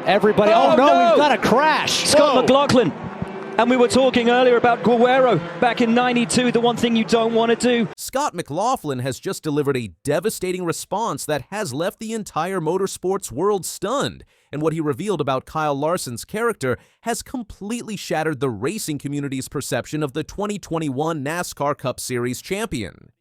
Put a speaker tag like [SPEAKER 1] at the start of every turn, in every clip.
[SPEAKER 1] Everybody, oh no, we've got a crash.
[SPEAKER 2] Scott McLaughlin. And we were talking earlier about Guerrero back in '92, the one thing you don't want to do.
[SPEAKER 3] Scott McLaughlin has just delivered a devastating response that has left the entire motorsports world stunned. And what he revealed about Kyle Larson's character has completely shattered the racing community's perception of the 2021 NASCAR Cup Series champion.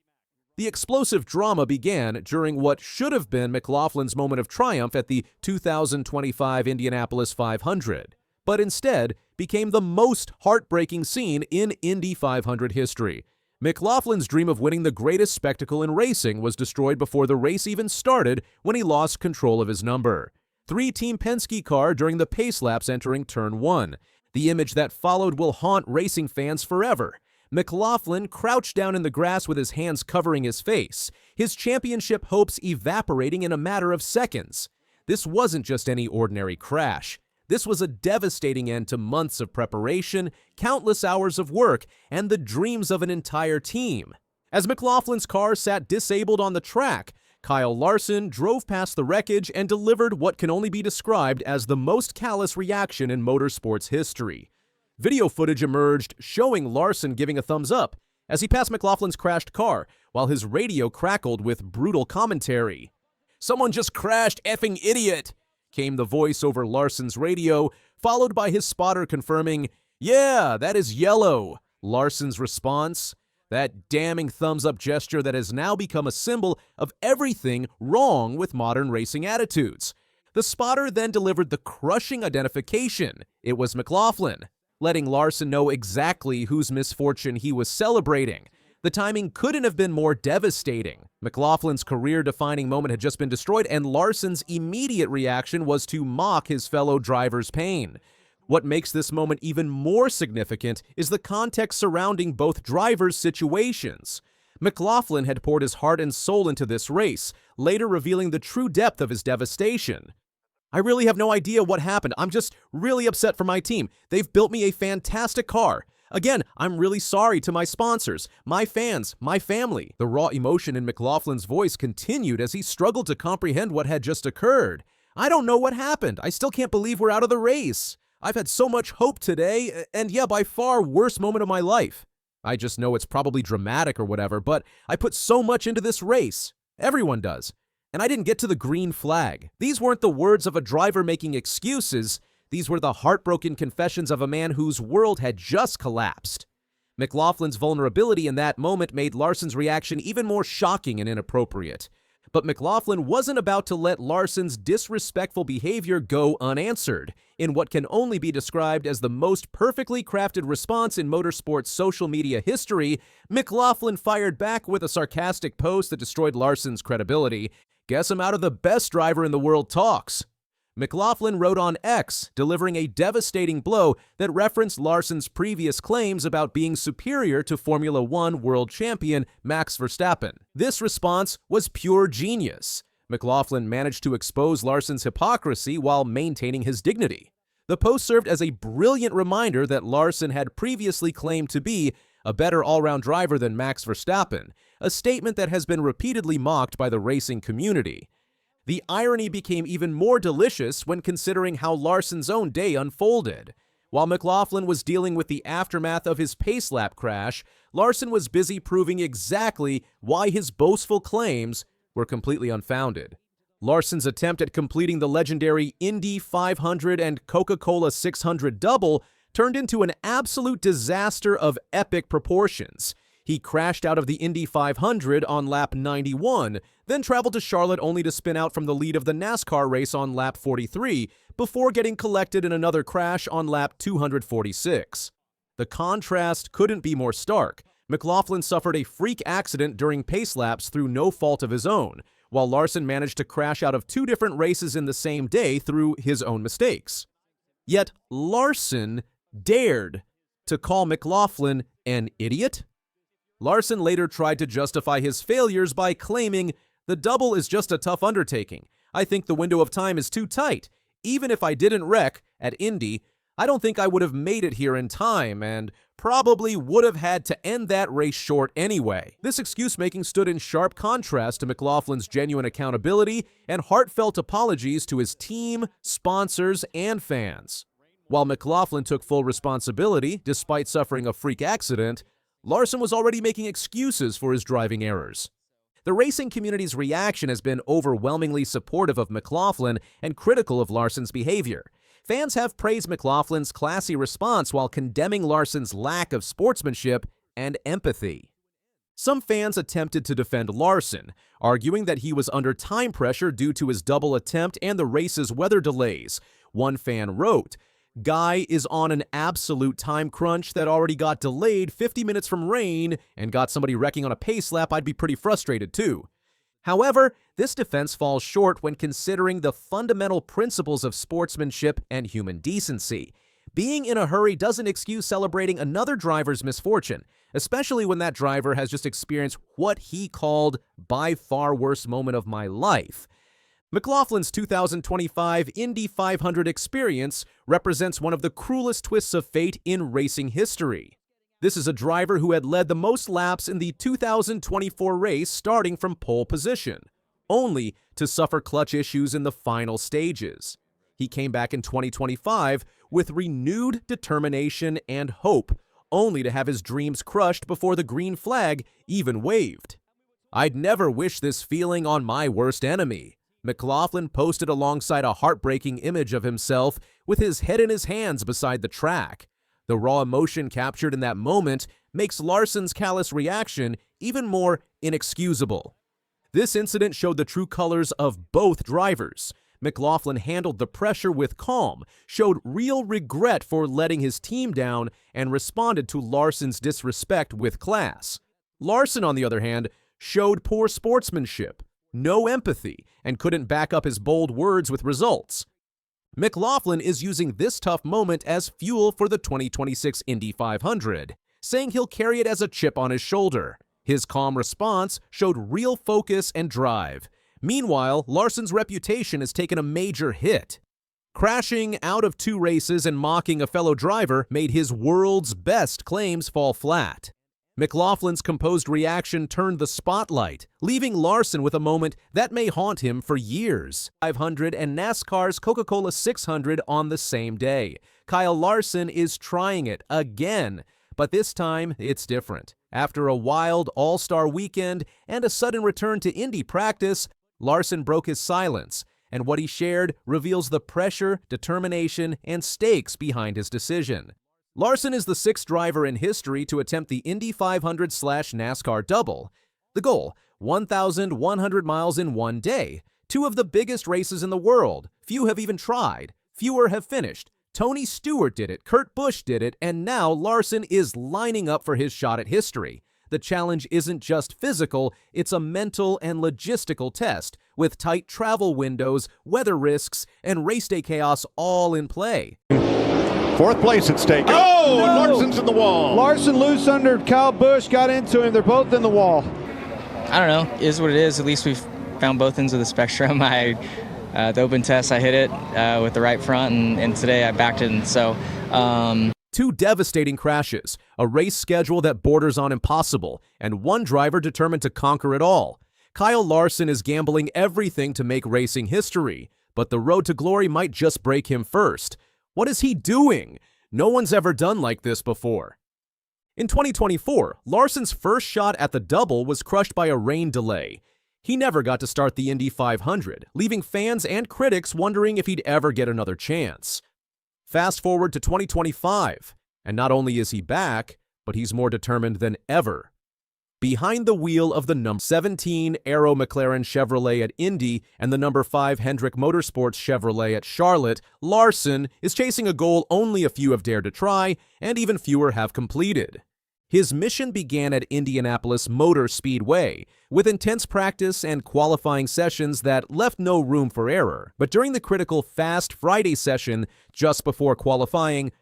[SPEAKER 3] The explosive drama began during what should have been McLaughlin's moment of triumph at the 2025 Indianapolis 500, but instead became the most heartbreaking scene in Indy 500 history. McLaughlin's dream of winning the greatest spectacle in racing was destroyed before the race even started when he lost control of his number. Three-team Penske car during the pace laps entering Turn 1. The image that followed will haunt racing fans forever. McLaughlin crouched down in the grass with his hands covering his face, his championship hopes evaporating in a matter of seconds. This wasn't just any ordinary crash. This was a devastating end to months of preparation, countless hours of work, and the dreams of an entire team. As McLaughlin's car sat disabled on the track, Kyle Larson drove past the wreckage and delivered what can only be described as the most callous reaction in motorsports history. Video footage emerged showing Larson giving a thumbs up as he passed McLaughlin's crashed car, while his radio crackled with brutal commentary. "Someone just crashed, effing idiot," came the voice over Larson's radio, followed by his spotter confirming, "Yeah, that is yellow." Larson's response, that damning thumbs-up gesture that has now become a symbol of everything wrong with modern racing attitudes. The spotter then delivered the crushing identification. It was McLaughlin, letting Larson know exactly whose misfortune he was celebrating. The timing couldn't have been more devastating. McLaughlin's career-defining moment had just been destroyed, and Larson's immediate reaction was to mock his fellow driver's pain. What makes this moment even more significant is the context surrounding both drivers' situations. McLaughlin had poured his heart and soul into this race, later revealing the true depth of his devastation. "I really have no idea what happened. I'm just really upset for my team. They've built me a fantastic car. Again, I'm really sorry to my sponsors, my fans, my family." The raw emotion in McLaughlin's voice continued as he struggled to comprehend what had just occurred. "I don't know what happened. I still can't believe we're out of the race. I've had so much hope today, and yeah, by far worst moment of my life. I just know it's probably dramatic or whatever, but I put so much into this race. Everyone does. And I didn't get to the green flag." These weren't the words of a driver making excuses. These were the heartbroken confessions of a man whose world had just collapsed. McLaughlin's vulnerability in that moment made Larson's reaction even more shocking and inappropriate. But McLaughlin wasn't about to let Larson's disrespectful behavior go unanswered. In what can only be described as the most perfectly crafted response in motorsports social media history, McLaughlin fired back with a sarcastic post that destroyed Larson's credibility. "Guess I'm out of the best driver in the world talks." McLaughlin wrote on X, delivering a devastating blow that referenced Larson's previous claims about being superior to Formula One world champion Max Verstappen. This response was pure genius. McLaughlin managed to expose Larson's hypocrisy while maintaining his dignity. The post served as a brilliant reminder that Larson had previously claimed to be a better all-round driver than Max Verstappen, a statement that has been repeatedly mocked by the racing community. The irony became even more delicious when considering how Larson's own day unfolded. While McLaughlin was dealing with the aftermath of his pace lap crash, Larson was busy proving exactly why his boastful claims were completely unfounded. Larson's attempt at completing the legendary Indy 500 and Coca-Cola 600 double turned into an absolute disaster of epic proportions. He crashed out of the Indy 500 on lap 91, then traveled to Charlotte only to spin out from the lead of the NASCAR race on lap 43, before getting collected in another crash on lap 246. The contrast couldn't be more stark. McLaughlin suffered a freak accident during pace laps through no fault of his own, while Larson managed to crash out of two different races in the same day through his own mistakes. Yet Larson dared to call McLaughlin an idiot? Larson later tried to justify his failures by claiming, "The double is just a tough undertaking. I think the window of time is too tight. Even if I didn't wreck at Indy, I don't think I would have made it here in time, and probably would have had to end that race short anyway. This excuse-making stood in sharp contrast to McLaughlin's genuine accountability and heartfelt apologies to his team, sponsors, and fans. While McLaughlin took full responsibility, despite suffering a freak accident, Larson was already making excuses for his driving errors. The racing community's reaction has been overwhelmingly supportive of McLaughlin and critical of Larson's behavior. Fans have praised McLaughlin's classy response while condemning Larson's lack of sportsmanship and empathy. Some fans attempted to defend Larson, arguing that he was under time pressure due to his double attempt and the race's weather delays. One fan wrote, "Guy is on an absolute time crunch that already got delayed 50 minutes from rain and got somebody wrecking on a pace lap. I'd be pretty frustrated too." However, this defense falls short when considering the fundamental principles of sportsmanship and human decency. Being in a hurry doesn't excuse celebrating another driver's misfortune, especially when that driver has just experienced what he called by far worst moment of my life. McLaughlin's 2025 Indy 500 experience represents one of the cruelest twists of fate in racing history. This is a driver who had led the most laps in the 2024 race starting from pole position, only to suffer clutch issues in the final stages. He came back in 2025 with renewed determination and hope, only to have his dreams crushed before the green flag even waved. "I'd never wish this feeling on my worst enemy," McLaughlin posted alongside a heartbreaking image of himself with his head in his hands beside the track. The raw emotion captured in that moment makes Larson's callous reaction even more inexcusable. This incident showed the true colors of both drivers. McLaughlin handled the pressure with calm, showed real regret for letting his team down, and responded to Larson's disrespect with class. Larson, on the other hand, showed poor sportsmanship, no empathy, and couldn't back up his bold words with results. McLaughlin is using this tough moment as fuel for the 2026 Indy 500, saying he'll carry it as a chip on his shoulder. His calm response showed real focus and drive. Meanwhile, Larson's reputation has taken a major hit. Crashing out of 2 races and mocking a fellow driver made his world's best claims fall flat. McLaughlin's composed reaction turned the spotlight, leaving Larson with a moment that may haunt him for years. 500 and NASCAR's Coca-Cola 600 on the same day. Kyle Larson is trying it again, but this time it's different. After a wild all-star weekend and a sudden return to Indy practice, Larson broke his silence, and what he shared reveals the pressure, determination, and stakes behind his decision. Larson is the 6th driver in history to attempt the Indy 500/NASCAR double. The goal, 1,100 miles in one day. 2 of the biggest races in the world. Few have even tried. Fewer have finished. Tony Stewart did it, Kurt Busch did it, and now Larson is lining up for his shot at history. The challenge isn't just physical, it's a mental and logistical test, with tight travel windows, weather risks, and race day chaos all in play.
[SPEAKER 4] 4th place at stake.
[SPEAKER 1] Oh, no!
[SPEAKER 4] Larson's in the wall.
[SPEAKER 1] Larson loose under Kyle Busch, got into him. They're both in the wall.
[SPEAKER 5] I don't know. It is what it is. At least we've found both ends of the spectrum. The open test, I hit it with the right front, and today I backed it. And so,
[SPEAKER 3] 2 devastating crashes, a race schedule that borders on impossible, and one driver determined to conquer it all. Kyle Larson is gambling everything to make racing history, but the road to glory might just break him first. What is he doing? No one's ever done like this before. In 2024, Larson's first shot at the double was crushed by a rain delay. He never got to start the Indy 500, leaving fans and critics wondering if he'd ever get another chance. Fast forward to 2025, and not only is he back, but he's more determined than ever. Behind the wheel of the number 17 Aero McLaren Chevrolet at Indy and the number 5 Hendrick Motorsports Chevrolet at Charlotte, Larson is chasing a goal only a few have dared to try, and even fewer have completed. His mission began at Indianapolis Motor Speedway, with intense practice and qualifying sessions that left no room for error. But during the critical Fast Friday session just before qualifying,